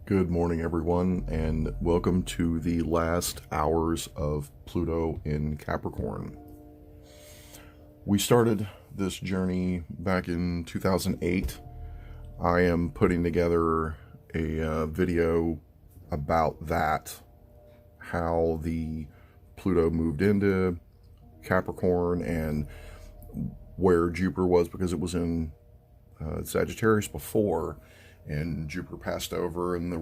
Good morning, everyone, and welcome to the last hours of Pluto in Capricorn. We started this journey back in 2008. I am putting together a video about that, how the Pluto moved into Capricorn and where Jupiter was, because it was in Sagittarius before, and Jupiter passed over, and there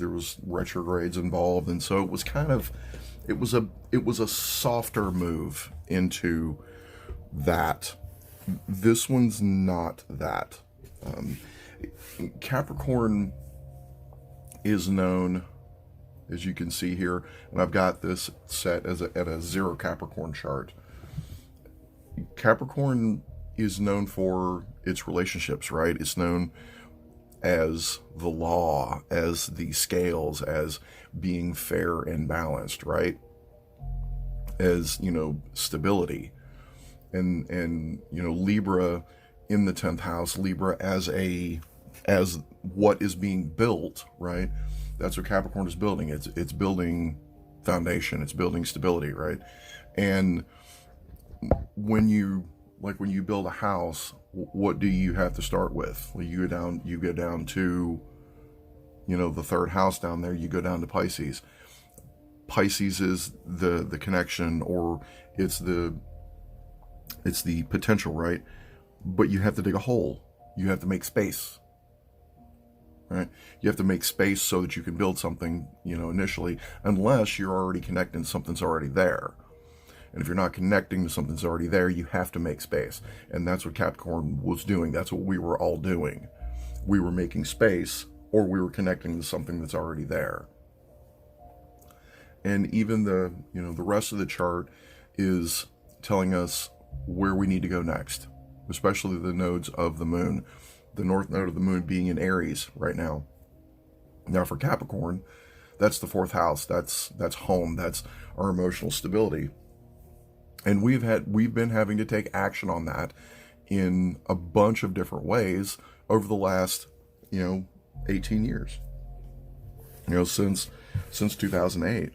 was retrogrades involved, and so it was it was a softer move into that. This one's not that. Capricorn is known, as you can see here, and I've got this set at a zero Capricorn chart. Capricorn is known for its relationships, right? It's known as the law, as the scales, as being fair and balanced, right? As, stability. And Libra in the 10th house, Libra as what is being built, right? That's what Capricorn is building. It's building foundation, it's building stability, right? And when you build a house, what do you have to start with? Well, you go down to, the third house down there, you go down to Pisces. Pisces is the connection, or it's the potential, right? But you have to dig a hole. You have to make space, right? You have to make space so that you can build something, initially, unless you're already connecting to something's already there. And if you're not connecting to something that's already there, you have to make space. And that's what Capricorn was doing. That's what we were all doing. We were making space, or we were connecting to something that's already there. And even the rest of the chart is telling us where we need to go next, especially the nodes of the moon. The north node of the moon being in Aries right now. Now for Capricorn, that's the fourth house. That's home. That's our emotional stability. And we've been having to take action on that in a bunch of different ways over the last, 18 years. Since 2008,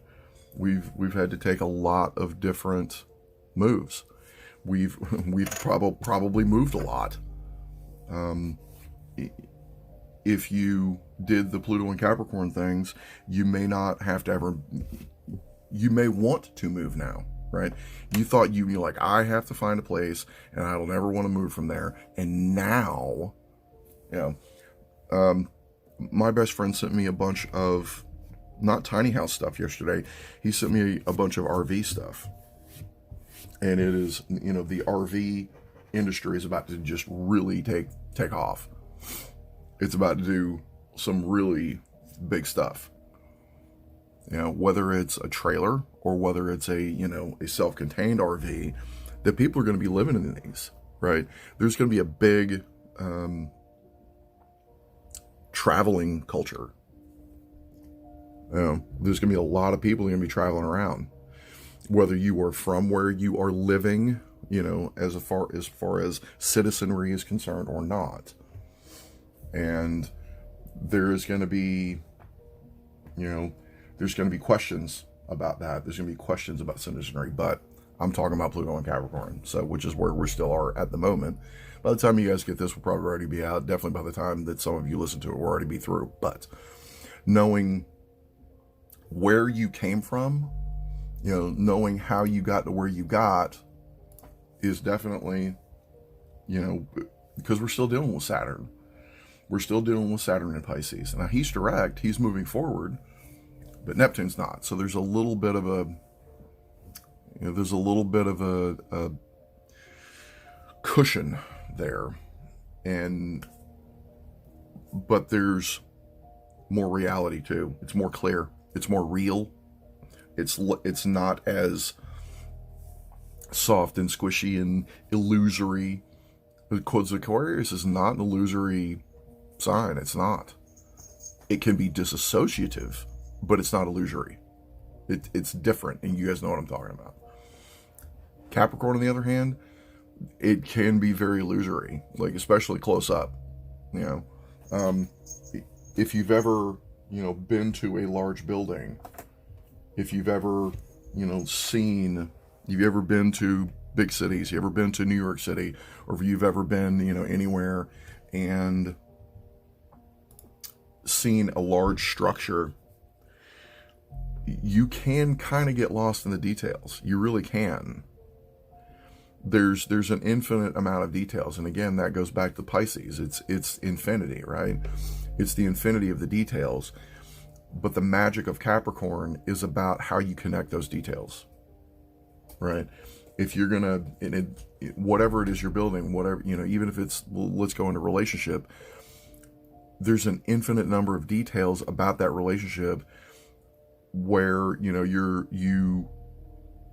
we've had to take a lot of different moves. We've probably moved a lot. If you did the Pluto and Capricorn things, you may not have to ever. You may want to move now. Right? You thought you're like, I have to find a place and I don't ever want to move from there. And now, my best friend sent me a bunch of, not tiny house stuff yesterday. He sent me a bunch of RV stuff. And it is, the RV industry is about to just really take off. It's about to do some really big stuff. Whether it's a trailer or whether it's a self-contained RV, that people are going to be living in these, right? There's going to be a big traveling culture. There's going to be a lot of people going to be traveling around, whether you are from where you are living, as far as citizenry is concerned or not. And there is going to be, there's going to be questions about that. There's going to be questions about citizenry, but I'm talking about Pluto and Capricorn, which is where we still are at the moment. By the time you guys get this, we'll probably already be out. Definitely by the time that some of you listen to it, we'll already be through. But knowing where you came from, knowing how you got to where you got is definitely, because we're still dealing with Saturn. We're still dealing with Saturn in Pisces. Now he's direct, he's moving forward, but Neptune's not. So there's a little bit of a cushion there, but there's more reality too. It's more clear. It's more real. It's not as soft and squishy and illusory. Because Aquarius is not an illusory sign. It's not. It can be disassociative, but it's not illusory. It's different, and you guys know what I'm talking about. Capricorn, on the other hand, it can be very illusory, like especially close up. If you've ever been to a large building, if you've ever, you've ever been to big cities, you've ever been to New York City, or if you've ever been, anywhere and seen a large structure, you can kind of get lost in the details. You really can. There's an infinite amount of details, and again, that goes back to Pisces. It's infinity, right? It's the infinity of the details. But the magic of Capricorn is about how you connect those details, right? If you're gonna, whatever it is you're building, whatever, even if it's, let's go into relationship, there's an infinite number of details about that relationship where, you're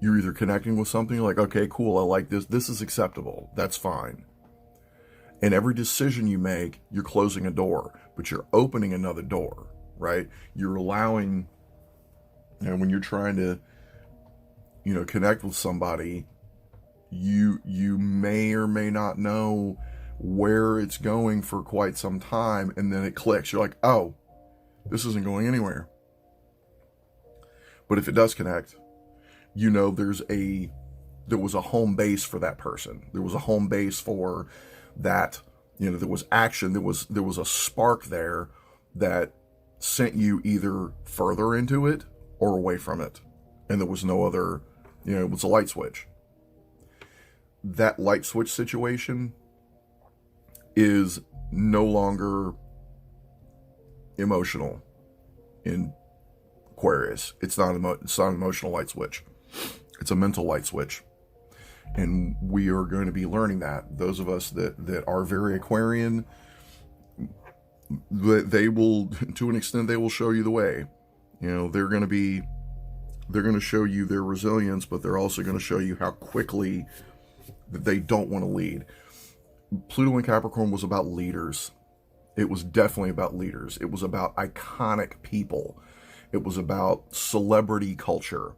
either connecting with something like, okay, cool, I like this is acceptable, that's fine. And every decision you make, you're closing a door, but you're opening another door, right? You're allowing, when you're trying to, connect with somebody, you may or may not know where it's going for quite some time, and then it clicks. You're like, oh, this isn't going anywhere. But if it does connect, there was a home base for that person. There was a home base for that, there was action, there was a spark there that sent you either further into it or away from it. And there was no other, it was a light switch. That light switch situation is no longer emotional in Aquarius. It's not an emotional light switch. It's a mental light switch. And we are going to be learning that. Those of us that are very Aquarian, they will, to an extent, they will show you the way. They're going to show you their resilience, but they're also going to show you how quickly that they don't want to lead. Pluto in Capricorn was about leaders. It was definitely about leaders. It was about iconic people. It was about celebrity culture.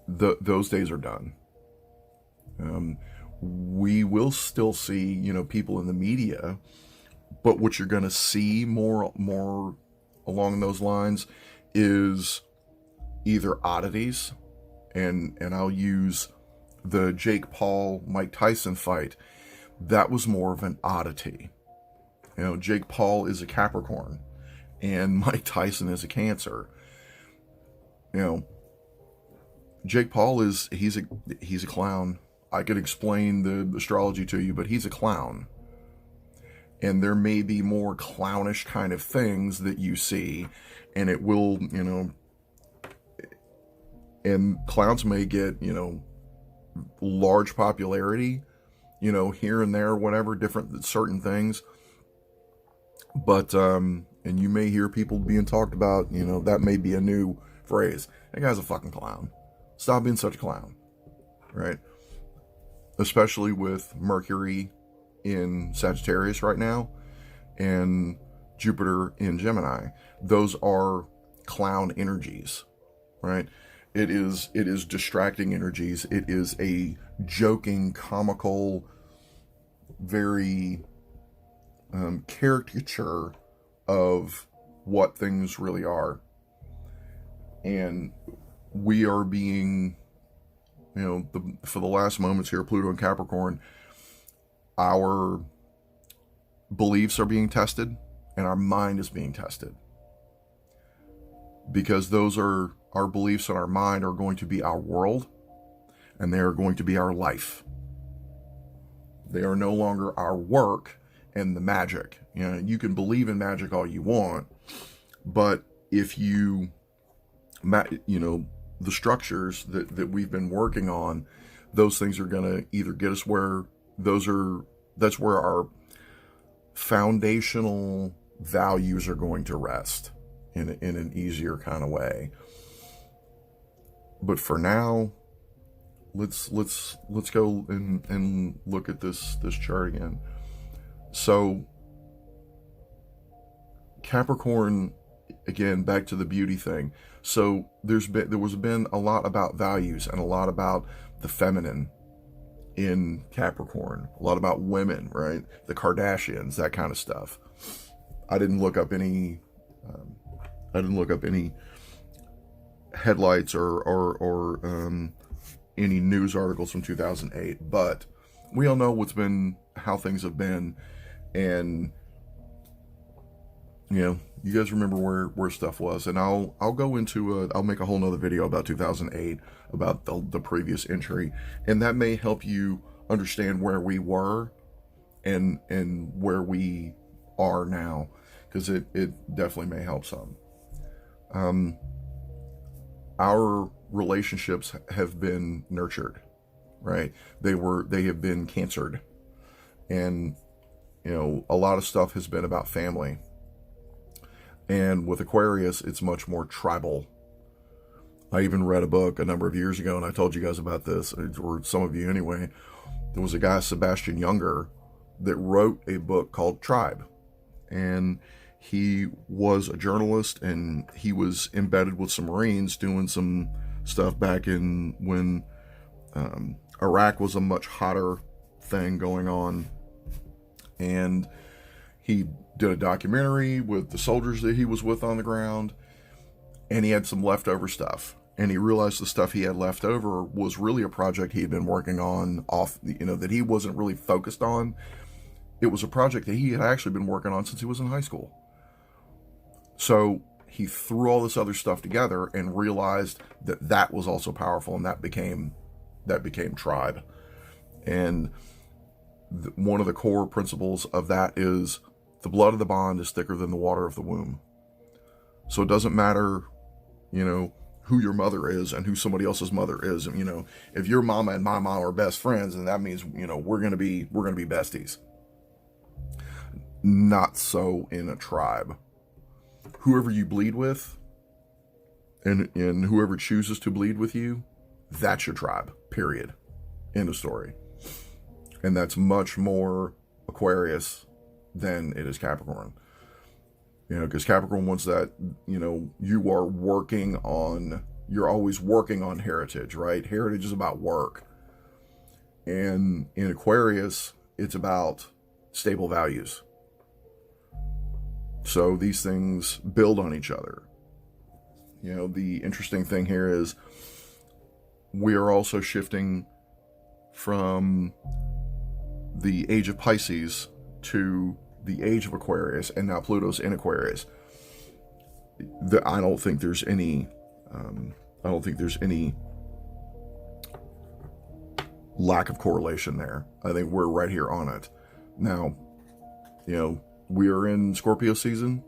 Those days are done. We will still see, people in the media, but what you're going to see more along those lines is either oddities, and I'll use the Jake Paul Mike Tyson fight. That was more of an oddity. Jake Paul is a Capricorn, and Mike Tyson is a Cancer. Jake Paul he's a clown. I could explain the astrology to you, but he's a clown. And there may be more clownish kind of things that you see, and it will, and clowns may get, large popularity, here and there, whatever, certain things. But, and you may hear people being talked about, that may be a new phrase. That guy's a fucking clown. Stop being such a clown, right? Especially with Mercury in Sagittarius right now and Jupiter in Gemini. Those are clown energies, right? It is distracting energies. It is a joking, comical, very caricature of what things really are. And we are being, for the last moments here, Pluto and Capricorn, our beliefs are being tested and our mind is being tested. Because those are our beliefs and our mind are going to be our world, and they are going to be our life. They are no longer our work and the magic. You can believe in magic all you want, but if the structures that we've been working on, those things are going to either get us where that's where our foundational values are going to rest in an easier kind of way. But for now, let's go and look at this chart again. So Capricorn, again, back to the beauty thing. So there was been a lot about values and a lot about the feminine in Capricorn, a lot about women, right? The Kardashians, that kind of stuff. I didn't look up any. I didn't look up any headlights or any news articles from 2008, but we all know how things have been, and you guys remember where stuff was, and I'll go into I'll make a whole nother video about 2008, about the previous entry, and that may help you understand where we were and where we are now, because it definitely may help some. Our relationships have been nurtured, right? They have been cancered, and a lot of stuff has been about family. And with Aquarius, it's much more tribal. I even read a book a number of years ago, and I told you guys about this, or some of you anyway. There was a guy, Sebastian Junger, that wrote a book called Tribe. And he was a journalist, and he was embedded with some Marines doing some stuff back in when Iraq was a much hotter thing going on. And he did a documentary with the soldiers that he was with on the ground, and he had some leftover stuff. And he realized the stuff he had left over was really a project he had been working on that he wasn't really focused on. It was a project that he had actually been working on since he was in high school. So he threw all this other stuff together and realized that was also powerful, and that became Tribe. And one of the core principles of that is the blood of the bond is thicker than the water of the womb. So it doesn't matter, who your mother is and who somebody else's mother is. If your mama and my mom are best friends, then that means, we're going to be besties. Not so in a tribe. Whoever you bleed with, and whoever chooses to bleed with you, that's your tribe, period. End of story. And that's much more Aquarius than it is Capricorn. Because Capricorn wants that, you're always working on heritage, right? Heritage is about work. And in Aquarius, it's about stable values. So these things build on each other. The interesting thing here is we are also shifting from the age of Pisces to the age of Aquarius, and now Pluto's in Aquarius. I don't think there's any lack of correlation there. I think we're right here on it. Now, we are in Scorpio season,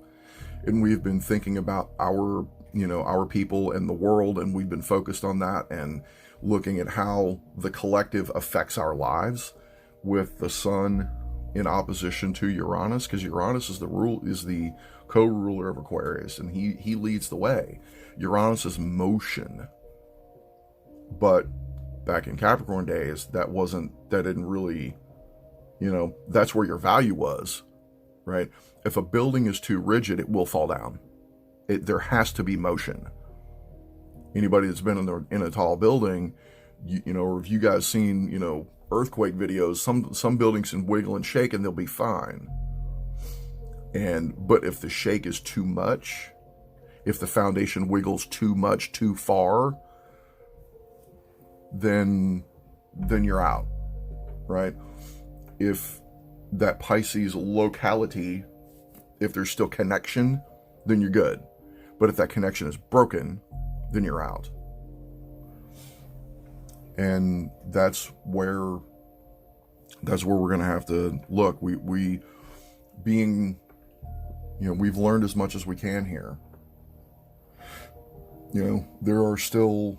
and we've been thinking about our people and the world, and we've been focused on that and looking at how the collective affects our lives, with the sun in opposition to Uranus, because Uranus is the co-ruler of Aquarius, and he leads the way. Uranus is motion. But back in Capricorn days, that didn't really, that's where your value was, right? If a building is too rigid, it will fall down. There has to be motion. Anybody that's been in a tall building, or if you guys seen, earthquake videos, some buildings can wiggle and shake and they'll be fine. But if the shake is too much, if the foundation wiggles too much, too far, then you're out, right? If that Pisces locality, if there's still connection, then you're good. But if that connection is broken, then you're out. And that's where we're going to have to look. We've learned as much as we can here. There are still,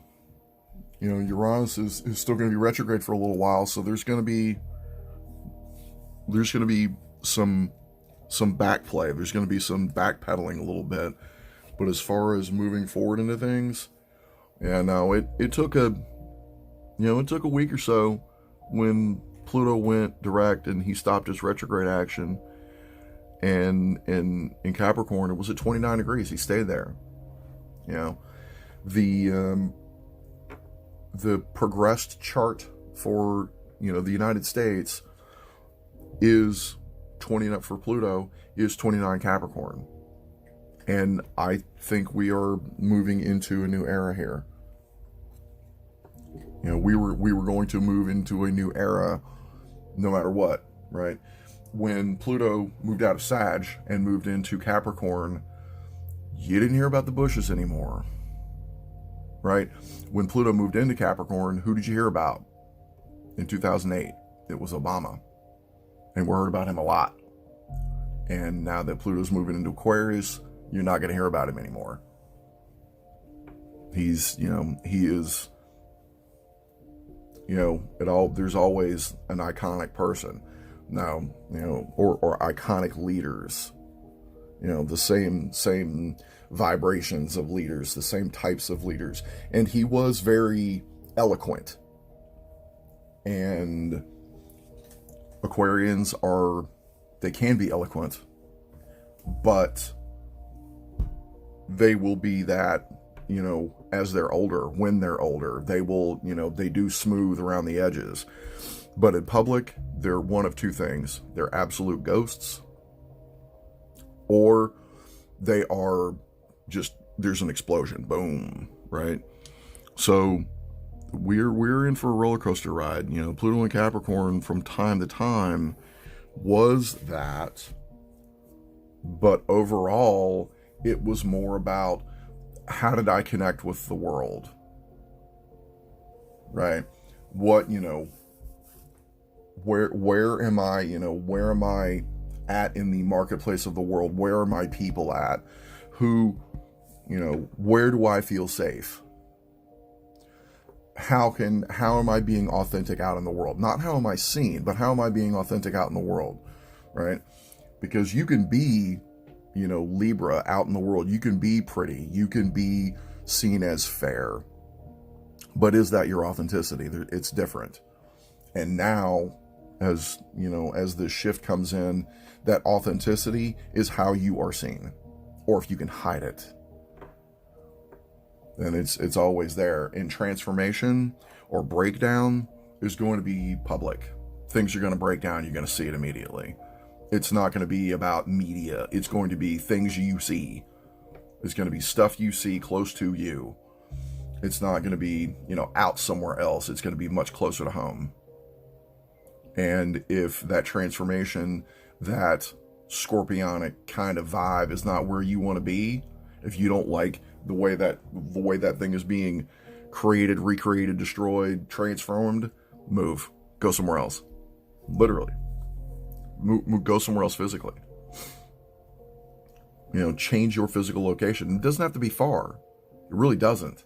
Uranus is still going to be retrograde for a little while, so there's going to be some backplay. There's going to be some backpedaling a little bit. But as far as moving forward into things, it took a week or so when Pluto went direct and he stopped his retrograde action. And in Capricorn, it was at 29 degrees. He stayed there. The progressed chart for, the United States is 29 for Pluto is 29 Capricorn. And I think we are moving into a new era here. You know, we were going to move into a new era no matter what, right? When Pluto moved out of Sag and moved into Capricorn, you didn't hear about the Bushes anymore, right? When Pluto moved into Capricorn, who did you hear about? In 2008, it was Obama. And we heard about him a lot. And now that Pluto's moving into Aquarius, you're not going to hear about him anymore. He is, there's always an iconic person. Now, or iconic leaders. The same vibrations of leaders, the same types of leaders. And he was very eloquent. And Aquarians they can be eloquent, but they will be that, as they're older, when they're older, they will, they do smooth around the edges. But in public, they're one of two things. They're absolute ghosts, or they are just, there's an explosion, boom, right? So we're in for a roller coaster ride. Pluto and Capricorn from time to time was that, but overall it was more about, how did I connect with the world, right? What, where am I, where am I at in the marketplace of the world? Where are my people at? Who, where do I feel safe? How am I being authentic out in the world? Not how am I seen, but how am I being authentic out in the world, right? Because you can be, Libra out in the world. You can be pretty. You can be seen as fair. But is that your authenticity? It's different. And now, as this shift comes in, that authenticity is how you are seen. Or if you can hide it, then it's always there. In transformation or breakdown is going to be public. Things are going to break down. You're going to see it immediately. It's not going to be about media. It's going to be things you see. It's going to be stuff you see close to you. It's not going to be, out somewhere else. It's going to be much closer to home. And if that transformation, that scorpionic kind of vibe is not where you want to be, if you don't like the way that thing is being created, recreated, destroyed, transformed, move. Go somewhere else. Literally. Go somewhere else physically. Change your physical location. It doesn't have to be far. It really doesn't.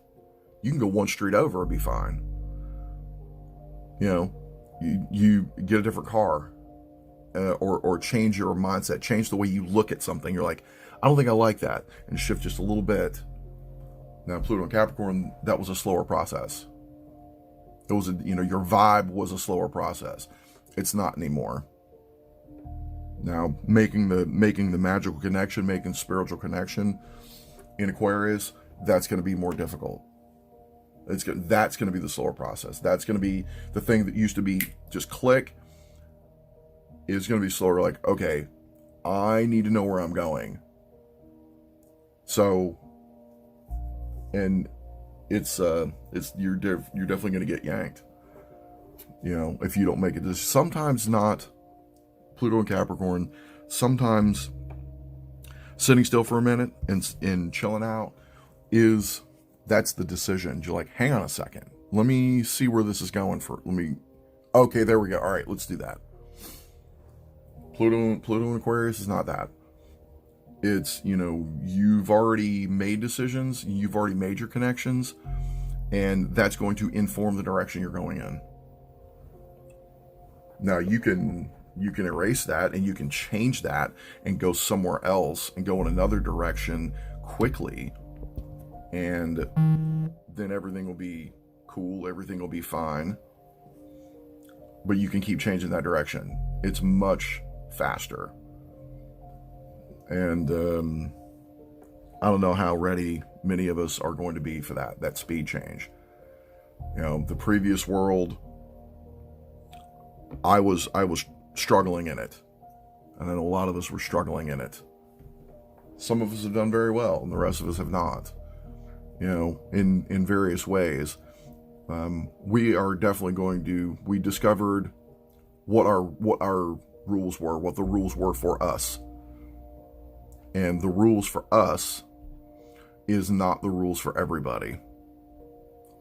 You can go one street over and be fine. You get a different car, or change your mindset, change the way you look at something. You're like, I don't think I like that, and shift just a little bit. Now, Pluto and Capricorn, that was a slower process. It was your vibe was a slower process. It's not anymore. Now, making the magical connection, making spiritual connection in Aquarius, that's going to be more difficult. That's going to be the slower process. That's going to be the thing that used to be just click, is going to be slower. Like, okay, I need to know where I'm going. So, and it's you're definitely going to get yanked. If you don't make it. Sometimes not. Pluto and Capricorn, sometimes sitting still for a minute and chilling out that's the decision. You're like, hang on a second. Let me see where this is going okay, there we go. All right, let's do that. Pluto and Aquarius is not that. It's, you've already made decisions, you've already made your connections, and that's going to inform the direction you're going in. Now, you can erase that and you can change that and go somewhere else and go in another direction quickly, and then everything will be cool, everything will be fine. But you can keep changing that direction. It's much faster. And I don't know how ready many of us are going to be for that speed change. The previous world, I was struggling in it. And I know a lot of us were struggling in it. Some of us have done very well, and the rest of us have not. You know, in various ways. We are definitely we discovered what our rules were, what the rules were for us. And the rules for us is not the rules for everybody.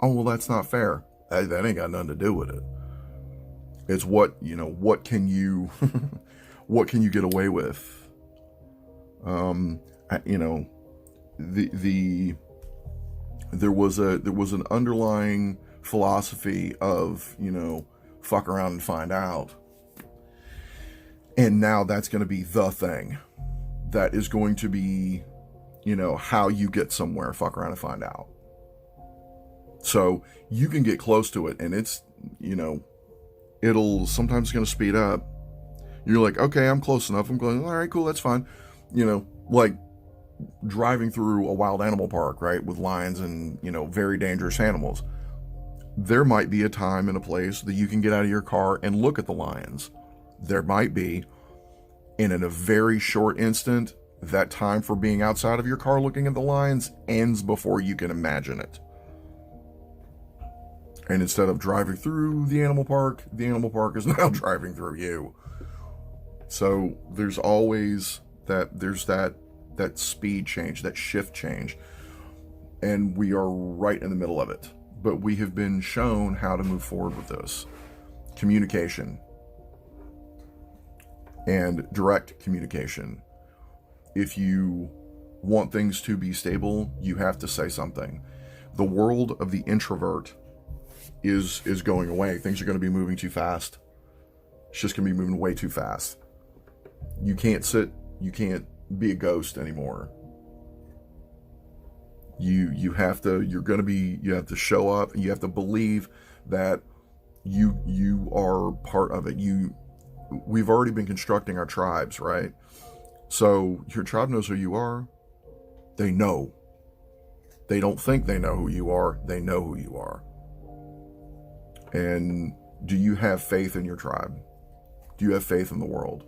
Oh, well, that's not fair. That ain't got nothing to do with it. It's what can you, what can you get away with? There was an underlying philosophy of, fuck around and find out. And now that's going to be the thing that is going to be, how you get somewhere, fuck around and find out. So you can get close to it, and it's, it'll sometimes it's going to speed up. You're like, okay, I'm close enough. I'm going, all right, cool, that's fine. Like driving through a wild animal park, right, with lions and, very dangerous animals. There might be a time and a place that you can get out of your car and look at the lions. There might be. And in a very short instant, that time for being outside of your car looking at the lions ends before you can imagine it. And instead of driving through the animal park is now driving through you. So there's always that speed change, that shift change. And we are right in the middle of it. But we have been shown how to move forward with this. Communication. And direct communication. If you want things to be stable, you have to say something. The world of the introvert is going away. Things are going to be moving too fast. It's just going to be moving way too fast. You can't be a ghost anymore. You have to show up, and you have to believe that you are part of it. We've already been constructing our tribes, right? So your tribe knows who you are. They know. They don't think they know who you are. They know who you are. And do you have faith in your tribe? Do you have faith in the world?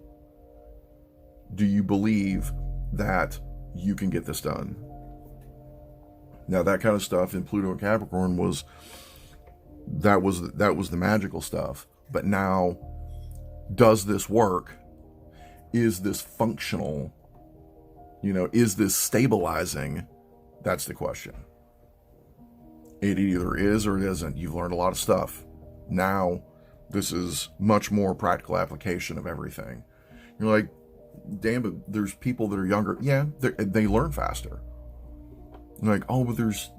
Do you believe that you can get this done? Now, that kind of stuff in Pluto and Capricorn was the magical stuff. But now, does this work? Is this functional? Is this stabilizing? That's the question. It either is or it isn't. You've learned a lot of stuff. Now, this is much more practical application of everything. You're like, damn, but there's people that are younger. Yeah, they learn faster. You're like, oh, but there's,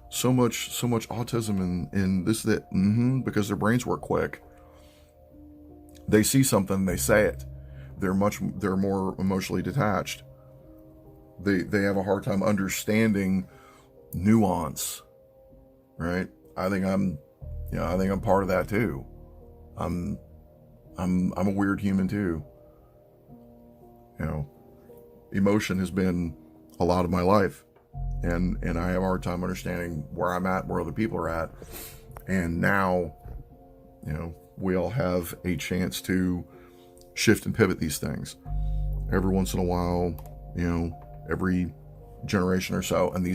so much autism and this, that, because their brains work quick. They see something, they say it. They're more emotionally detached. They have a hard time understanding nuance, right? I think I'm part of that too. I'm a weird human too. Emotion has been a lot of my life, and I have a hard time understanding where I'm at, where other people are at. And now, we all have a chance to shift and pivot these things every once in a while, every generation or so. And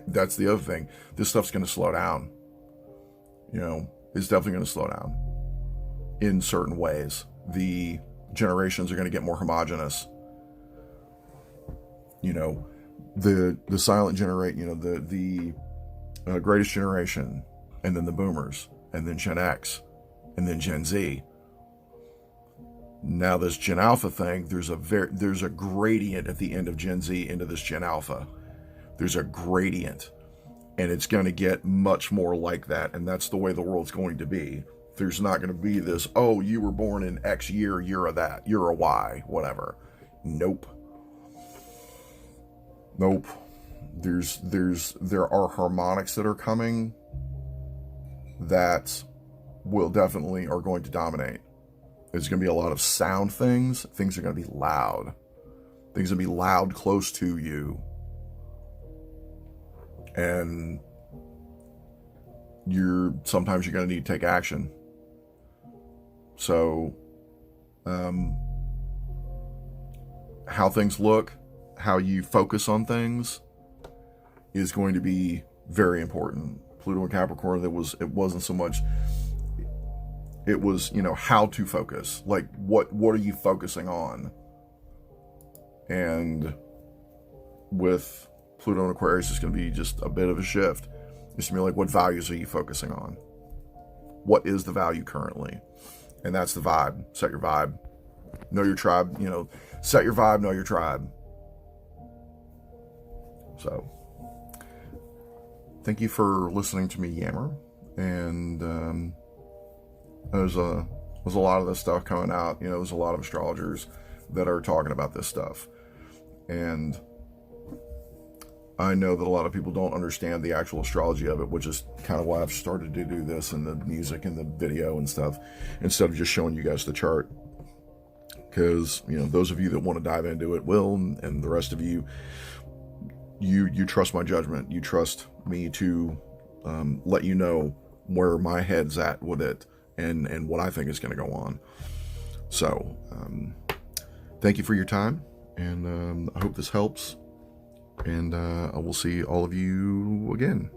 that's the other thing. This stuff's going to slow down. It's definitely going to slow down in certain ways. The generations are going to get more homogenous. The silent generation, the greatest generation, and then the boomers, and then Gen X, and then Gen Z. Now this Gen Alpha thing, there's a gradient at the end of Gen Z into this Gen Alpha. There's a gradient, and it's going to get much more like that, and that's the way the world's going to be. There's not going to be this, oh, you were born in X year, you're a that, you're a Y, whatever. Nope. There are harmonics that are coming that are going to dominate. There's going to be a lot of sound things. Things are going to be loud. Things are going to be loud close to you. And sometimes you're going to need to take action. So, how things look, how you focus on things is going to be very important. Pluto and Capricorn, it wasn't so much, it was, you know, how to focus. Like, what are you focusing on? And with Pluto and Aquarius, it's going to be just a bit of a shift. It's going to be like, what values are you focusing on? What is the value currently? And that's the vibe. Set your vibe. Know your tribe, you know, set your vibe, know your tribe. So, thank you for listening to me yammer. And there's a lot of this stuff coming out. You know, there's a lot of astrologers that are talking about this stuff. And I know that a lot of people don't understand the actual astrology of it, which is kind of why I've started to do this and the music and the video and stuff, instead of just showing you guys the chart. Because, you know, those of you that want to dive into it will, and the rest of you, you trust my judgment. You trust me to let you know where my head's at with it and what I think is going to go on. So, thank you for your time, and I hope this helps. And I will see all of you again.